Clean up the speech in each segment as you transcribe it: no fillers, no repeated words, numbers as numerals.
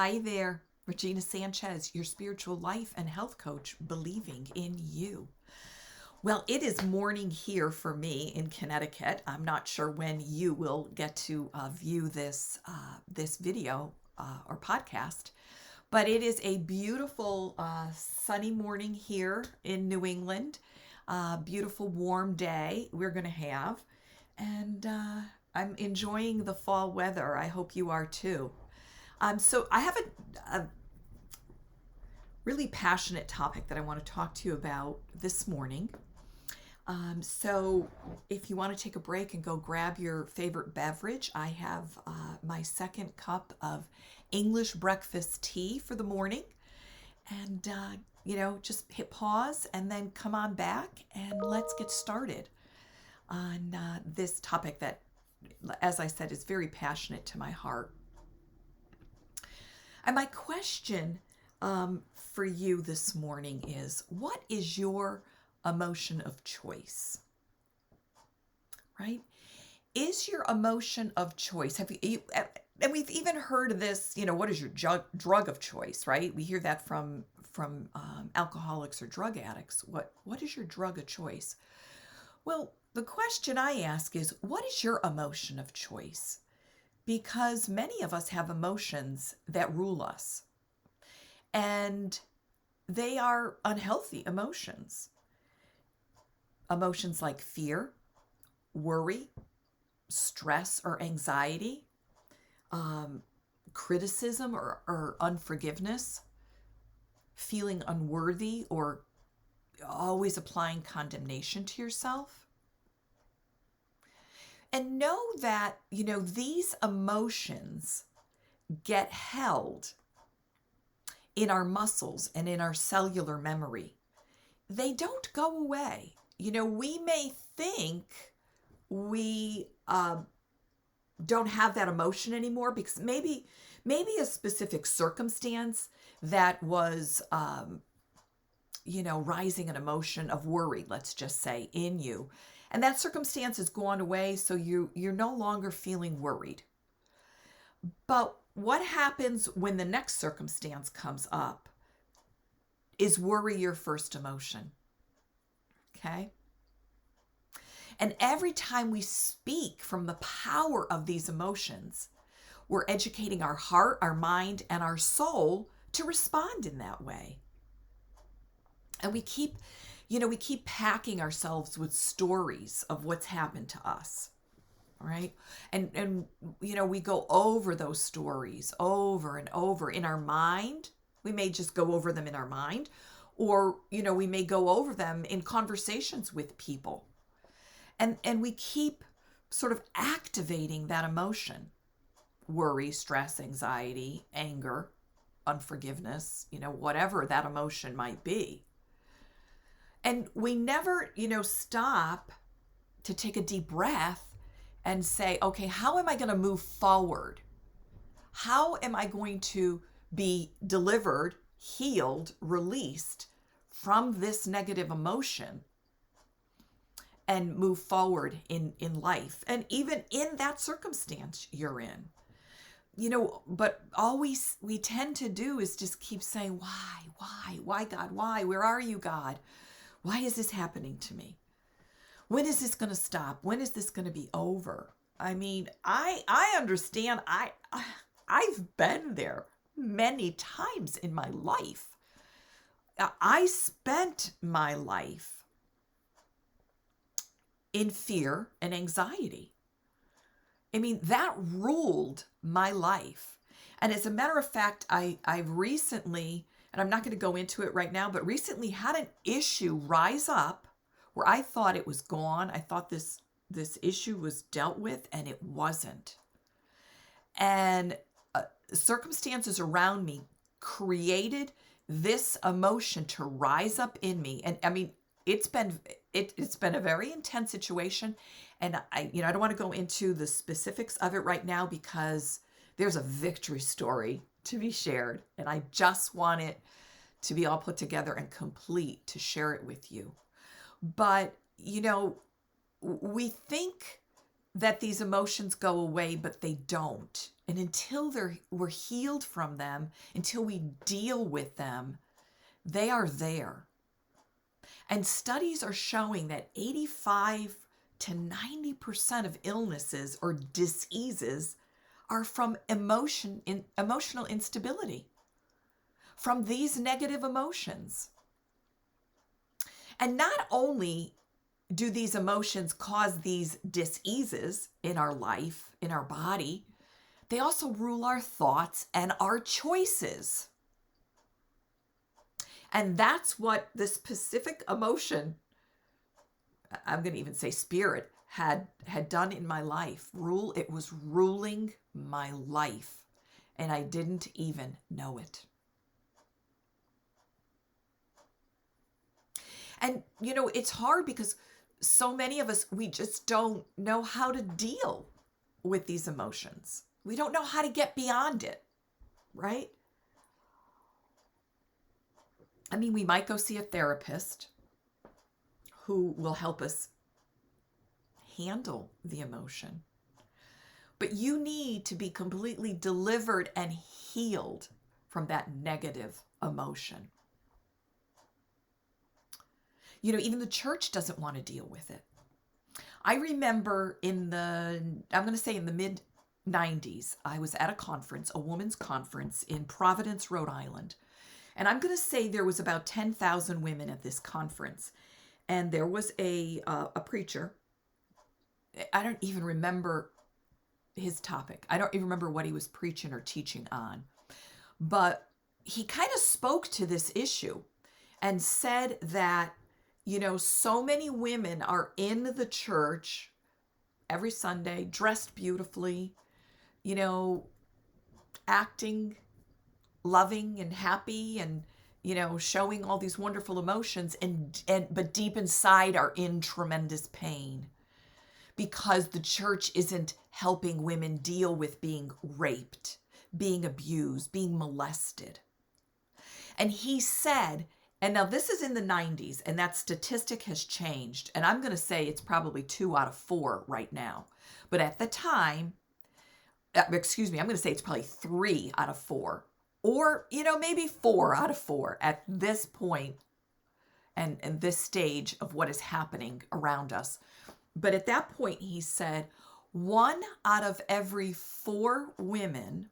Hi there, Regina Sanchez, your spiritual life and health coach, believing in you. Well, it is morning here for me in Connecticut. I'm not sure when you will get to view this video or podcast, but it is a beautiful sunny morning here in New England. Beautiful warm day we're going to have, and I'm enjoying the fall weather. I hope you are too. So I have a really passionate topic that I want to talk to you about this morning. So if you want to take a break and go grab your favorite beverage, I have my second cup of English breakfast tea for the morning. And, just hit pause and then come on back and let's get started on this topic that, as I said, is very passionate to my heart. And my question for you this morning is, what is your emotion of choice? Right? Is your emotion of choice? And we've even heard of this, what is your drug of choice, right? We hear that from alcoholics or drug addicts. What is your drug of choice? Well, the question I ask is, what is your emotion of choice? Because many of us have emotions that rule us, and they are unhealthy emotions. Emotions like fear, worry, stress or anxiety, criticism or unforgiveness, feeling unworthy or always applying condemnation to yourself. And know that, these emotions get held in our muscles and in our cellular memory. They don't go away. We may think we don't have that emotion anymore because maybe a specific circumstance that was, rising an emotion of worry, let's just say, in you. And that circumstance has gone away, so you're no longer feeling worried. But what happens when the next circumstance comes up? Is worry your first emotion? Okay? And every time we speak from the power of these emotions, we're educating our heart, our mind, and our soul to respond in that way. And we keep packing ourselves with stories of what's happened to us, right? And we go over those stories over and over in our mind. We may just go over them in our mind, or, we may go over them in conversations with people. And we keep sort of activating that emotion: worry, stress, anxiety, anger, unforgiveness, whatever that emotion might be. And we never, stop to take a deep breath and say, okay, how am I going to move forward? How am I going to be delivered, healed, released from this negative emotion and move forward in life, and even in that circumstance you're in? But all we tend to do is just keep saying, why, God, why? Where are you, God? Why is this happening to me? When is this going to stop? When is this going to be over? I mean, I understand. I've been there many times in my life. I spent my life in fear and anxiety. I mean, that ruled my life. And as a matter of fact, I've recently, and I'm not going to go into it right now, but recently had an issue rise up where I thought it was gone. I thought this issue was dealt with, and it wasn't. And circumstances around me created this emotion to rise up in me. And I mean, it's been a very intense situation, and I don't want to go into the specifics of it right now because there's a victory story to be shared, and I just want it to be all put together and complete to share it with you. But we think that these emotions go away, but they don't. And until we're healed from them, until we deal with them, they are there. And studies are showing that 85 to 90% of illnesses or diseases are from emotional instability, from these negative emotions. And not only do these emotions cause these diseases in our life, in our body, they also rule our thoughts and our choices. And that's what this specific emotion, I'm going to even say spirit, had done in my life. It was ruling my life, and I didn't even know it. And, it's hard because so many of us, we just don't know how to deal with these emotions. We don't know how to get beyond it, right? I mean, we might go see a therapist who will help us handle the emotion. But you need to be completely delivered and healed from that negative emotion. Even the church doesn't want to deal with it. I remember in the mid 90s, I was at a conference, a women's conference in Providence, Rhode Island. And I'm going to say there was about 10,000 women at this conference. And there was a preacher. I don't even remember his topic. I don't even remember what he was preaching or teaching on. But he kind of spoke to this issue and said that, so many women are in the church every Sunday, dressed beautifully, acting loving and happy and, showing all these wonderful emotions but deep inside are in tremendous pain because the church isn't helping women deal with being raped, being abused, being molested. And he said, and now this is in the 90s, and that statistic has changed. And I'm going to say it's probably 2 out of 4 right now. But at the time, I'm going to say it's probably 3 out of 4. Or, maybe 4 out of 4 at this point and this stage of what is happening around us. But at that point, he said, 1 out of every 4 women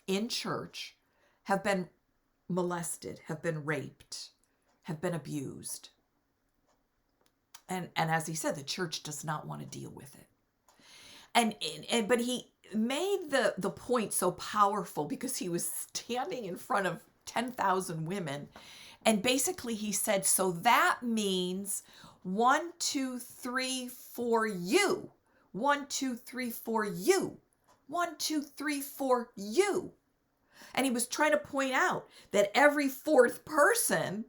in church have been molested, have been raped, have been abused. And as he said, the church does not want to deal with it. But he made the point so powerful because he was standing in front of 10,000 women. And basically he said, so that means 1, 2, 3, 4 you. 1, 2, 3, 4 you. 1, 2, 3, 4 you. And he was trying to point out that every 4th person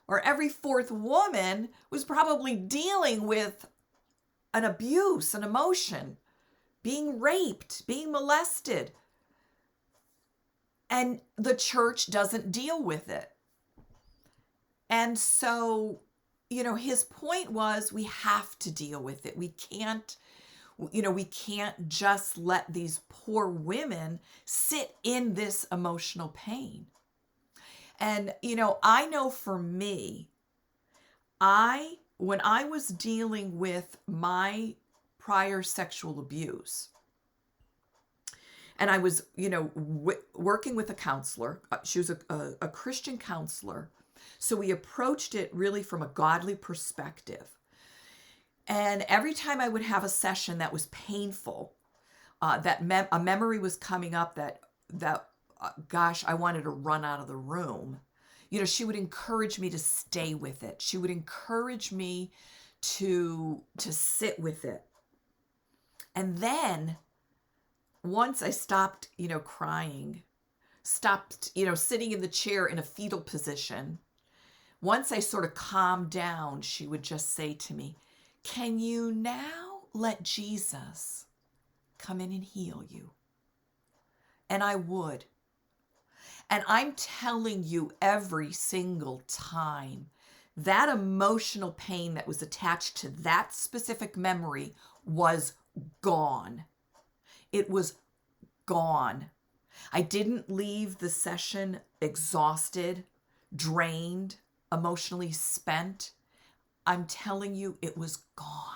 or every 4th woman was probably dealing with an abuse, an emotion, being raped, being molested. And the church doesn't deal with it. And so, his point was we have to deal with it. We can't just let these poor women sit in this emotional pain. And, I know for me, when I was dealing with my prior sexual abuse, and I was, working with a counselor, she was a Christian counselor. So we approached it really from a godly perspective. And every time I would have a session that was painful, a memory was coming up that gosh, I wanted to run out of the room. She would encourage me to stay with it. She would encourage me to sit with it. And then once I stopped, crying, stopped, sitting in the chair in a fetal position, once I sort of calmed down, she would just say to me, can you now let Jesus come in and heal you? And I would. And I'm telling you, every single time that emotional pain that was attached to that specific memory was gone. It was gone. I didn't leave the session exhausted, drained, emotionally spent. I'm telling you, it was gone.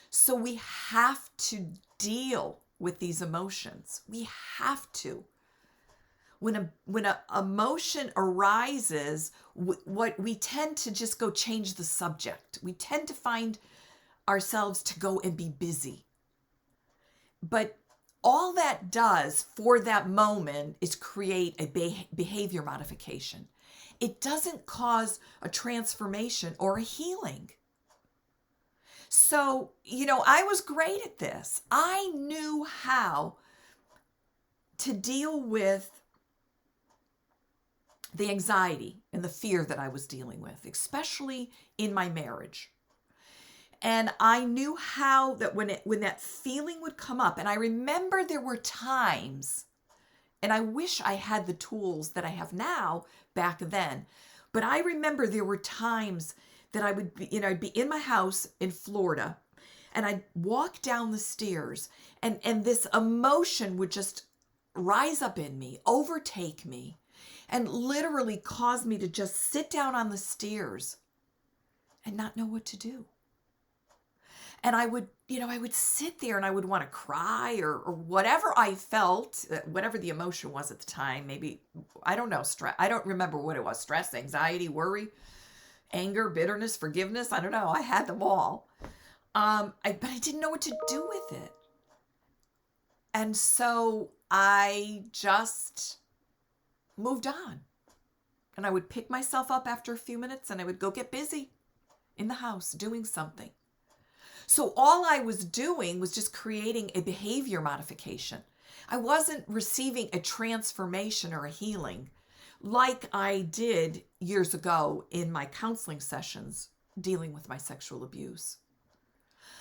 So we have to deal with these emotions. We have to. When a emotion arises, what we tend to just go change the subject. We tend to find ourselves to go and be busy. But all that does for that moment is create a behavior modification. It doesn't cause a transformation or a healing. So, I was great at this. I knew how to deal with the anxiety and the fear that I was dealing with, especially in my marriage. And I knew how that when that feeling would come up, and I remember there were times, and I wish I had the tools that I have now back then, but I remember there were times that I would be, I'd be in my house in Florida, and I'd walk down the stairs, and this emotion would just rise up in me, overtake me, and literally cause me to just sit down on the stairs and not know what to do. And I would sit there and I would want to cry or whatever I felt, whatever the emotion was at the time. Maybe, I don't know, stress. I don't remember what it was. Stress, anxiety, worry, anger, bitterness, forgiveness. I don't know. I had them all. But I didn't know what to do with it. And so I just moved on. And I would pick myself up after a few minutes and I would go get busy in the house doing something. So all I was doing was just creating a behavior modification. I wasn't receiving a transformation or a healing like I did years ago in my counseling sessions dealing with my sexual abuse.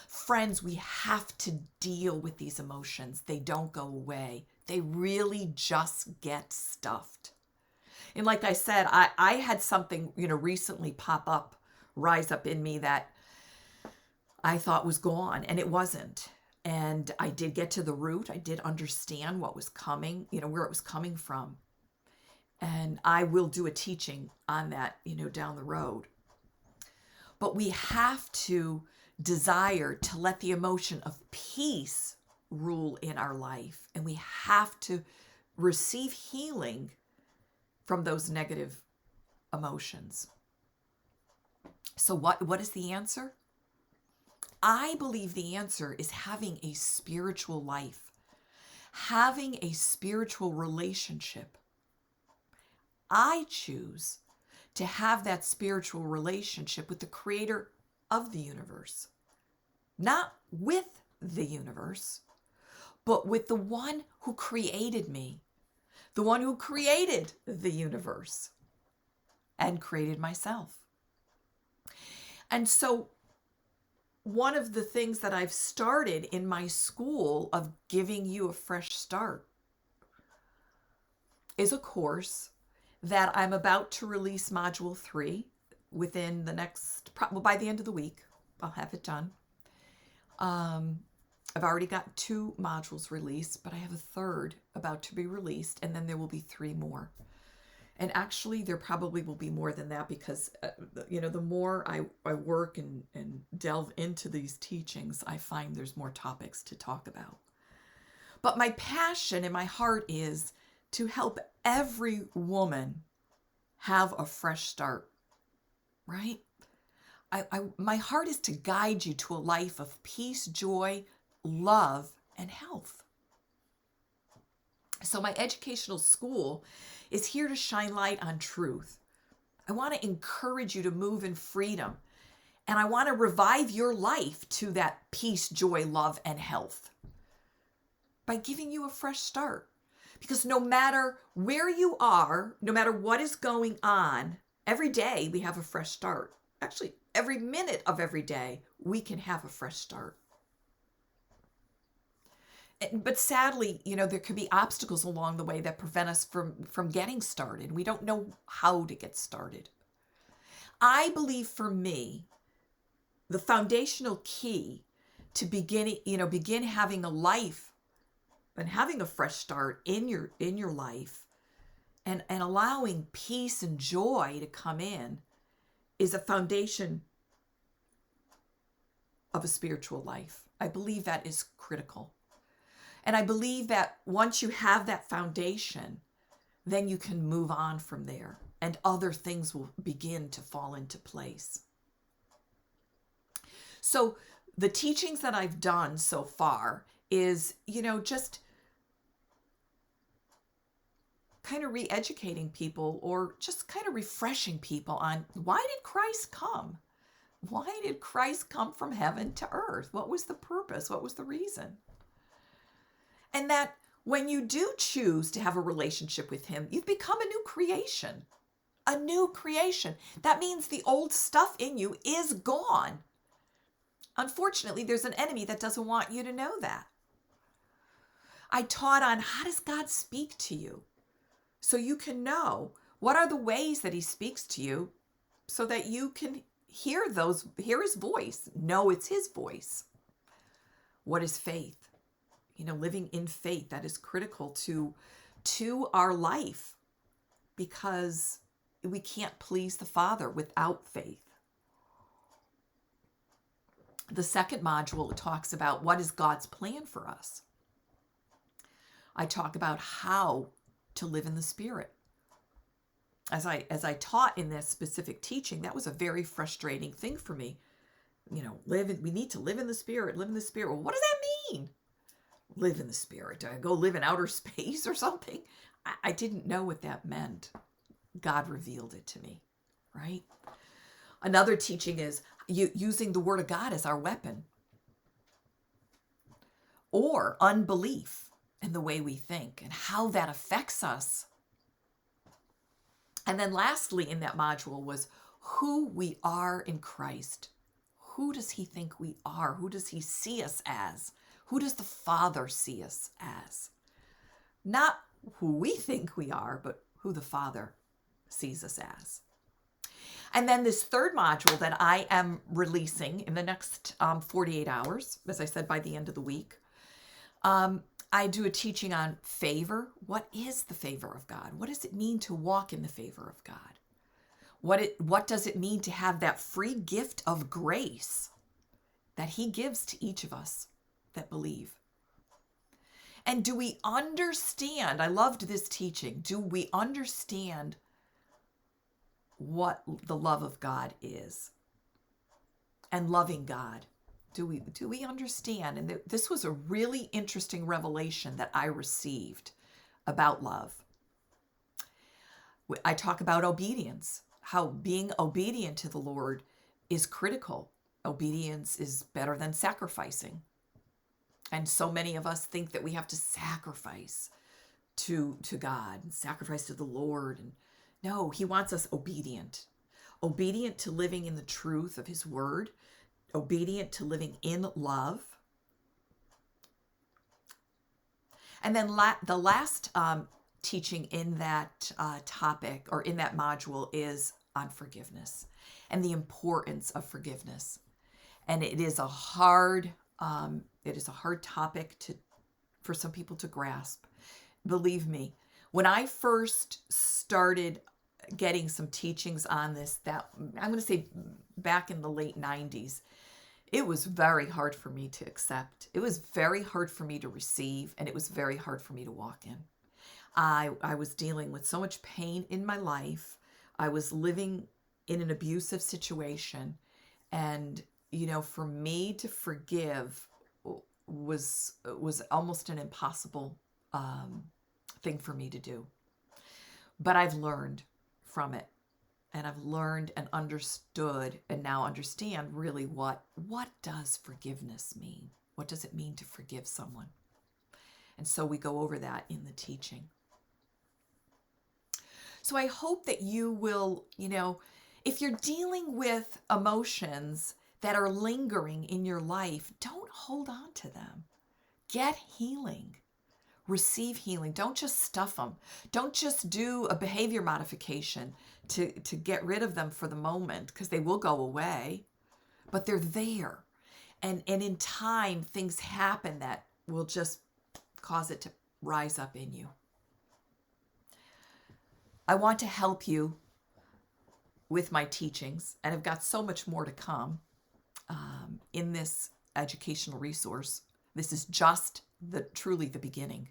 Friends, we have to deal with these emotions. They don't go away. They really just get stuffed. And like I said, I had something, recently rise up in me that I thought was gone, and it wasn't. And I did get to the root. I did understand what was coming, where it was coming from. And I will do a teaching on that, down the road. But we have to desire to let the emotion of peace rule in our life. And we have to receive healing from those negative emotions. So what is the answer? I believe the answer is having a spiritual life, having a spiritual relationship. I choose to have that spiritual relationship with the creator of the universe, not with the universe, but with the one who created me, the one who created the universe and created myself. And so one of the things that I've started in my school of giving you a fresh start is a course that I'm about to release module 3 within the next, by the end of the week. I'll have it done. I've already got 2 modules released, but I have a third about to be released, and then there will be 3 more. And actually, there probably will be more than that because, the more I work and delve into these teachings, I find there's more topics to talk about. But my passion and my heart is to help every woman have a fresh start, right? My heart is to guide you to a life of peace, joy, love, and health. So my educational school is here to shine light on truth. I want to encourage you to move in freedom, and I want to revive your life to that peace, joy, love, and health by giving you a fresh start. Because no matter where you are, no matter what is going on, every day we have a fresh start. Actually, every minute of every day, we can have a fresh start. But sadly, there could be obstacles along the way that prevent us from getting started. We don't know how to get started. I believe for me, the foundational key to begin having a life and having a fresh start in your life, and allowing peace and joy to come in, is a foundation of a spiritual life. I believe that is critical. And I believe that once you have that foundation, then you can move on from there and other things will begin to fall into place. So the teachings that I've done so far is, just kind of re-educating people, or just kind of refreshing people on, why did Christ come? Why did Christ come from heaven to earth? What was the purpose? What was the reason? And that when you do choose to have a relationship with him, you've become a new creation. A new creation. That means the old stuff in you is gone. Unfortunately, there's an enemy that doesn't want you to know that. I taught on, how does God speak to you? So you can know what are the ways that he speaks to you, so that you can hear his voice, know it's his voice. What is faith? Living in faith, that is critical to our life, because we can't please the Father without faith. The second module talks about what is God's plan for us. I talk about how to live in the Spirit. As I taught in this specific teaching, that was a very frustrating thing for me. We need to live in the Spirit, live in the Spirit. Well, what does that mean? Live in the Spirit. Do I go live in outer space or something? I didn't know what that meant. God revealed it to me, right? Another teaching is using the Word of God as our weapon, or unbelief in the way we think and how that affects us. And then lastly in that module was who we are in Christ. Who does he think we are? Who does he see us as? Who does the Father see us as? Not who we think we are, but who the Father sees us as. And then this third module that I am releasing in the next 48 hours, as I said, by the end of the week, I do a teaching on favor. What is the favor of God? What does it mean to walk in the favor of God? What does it mean to have that free gift of grace that he gives to each of us that believe? And do we understand? I loved this teaching. Do we understand what the love of God is and loving God? Do we understand? And this was a really interesting revelation that I received about love. I talk about obedience, how being obedient to the Lord is critical. Obedience is better than sacrificing. And so many of us think that we have to sacrifice to God and sacrifice to the Lord. And no, he wants us obedient to living in the truth of his word, obedient to living in love. And then the last teaching in that topic, or in that module, is on forgiveness and the importance of forgiveness. And it is a hard topic for some people to grasp. Believe me, when I first started getting some teachings on this, that I'm going to say back in the late 90s, it was very hard for me to accept. It was very hard for me to receive, and it was very hard for me to walk in. I was dealing with so much pain in my life. I was living in an abusive situation, and for me to forgive was almost an impossible thing for me to do. But I've learned from it, and I've learned and understood, and now understand really what does forgiveness mean? What does it mean to forgive someone? And so we go over that in the teaching. So I hope that you will, if you're dealing with emotions that are lingering in your life, don't hold on to them. Get healing. receive healing. Don't just stuff them. Don't just do a behavior modification to get rid of them for the moment, because they will go away, but they're there. And in time, things happen that will just cause it to rise up in you. I want to help you with my teachings, and I've got so much more to come in this educational resource. This is just truly the beginning.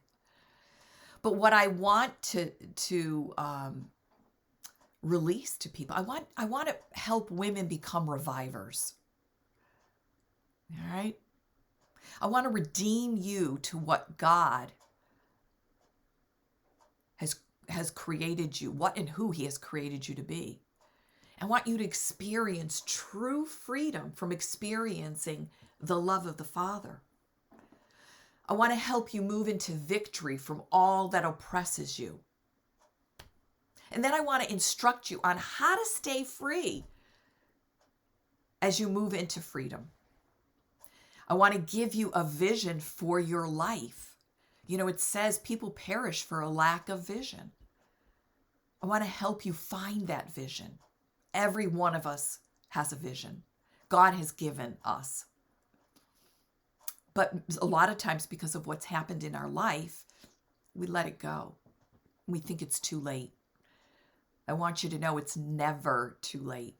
But what I want to release to people, I want to help women become revivers. All right? I want to redeem you to what God has created you, what and who he has created you to be. I want you to experience true freedom from experiencing the love of the Father. I want to help you move into victory from all that oppresses you. And then I want to instruct you on how to stay free as you move into freedom. I want to give you a vision for your life. You know, it says people perish for a lack of vision. I want to help you find that vision. Every one of us has a vision. God has given us. But a lot of times, because of what's happened in our life, we let it go. We think it's too late. I want you to know it's never too late.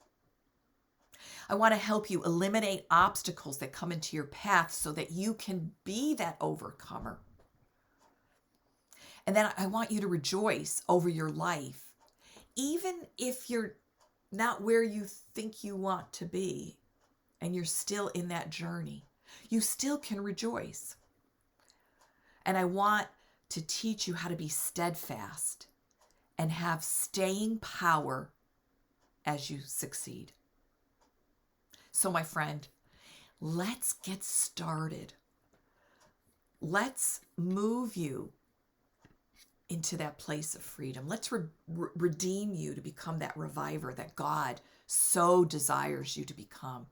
I want to help you eliminate obstacles that come into your path so that you can be that overcomer. And then I want you to rejoice over your life, even if you're not where you think you want to be and you're still in that journey. You still can rejoice. And I want to teach you how to be steadfast and have staying power as you succeed. So, my friend, let's get started. Let's move you into that place of freedom. Let's redeem you to become that reviver that God so desires you to become.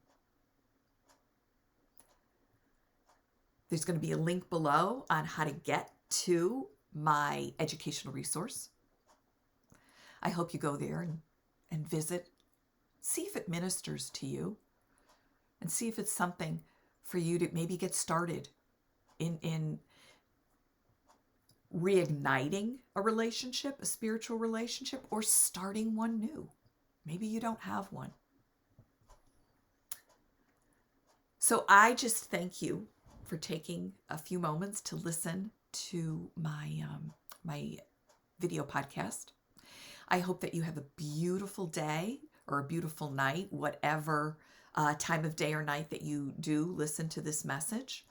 There's going to be a link below on how to get to my educational resource. I hope you go there and visit. See if it ministers to you, and see if it's something for you to maybe get started in reigniting a relationship, a spiritual relationship, or starting one new. Maybe you don't have one. So I just thank you for taking a few moments to listen to my video podcast. I hope that you have a beautiful day or a beautiful night, whatever time of day or night that you do listen to this message.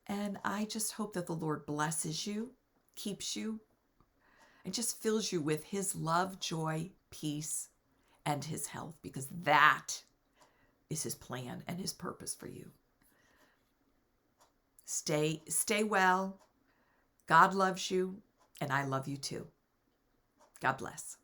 And I just hope that the Lord blesses you, keeps you, and just fills you with his love, joy, peace, and his health, because that is his plan and his purpose for you. Stay well. God loves you, and I love you too. God bless.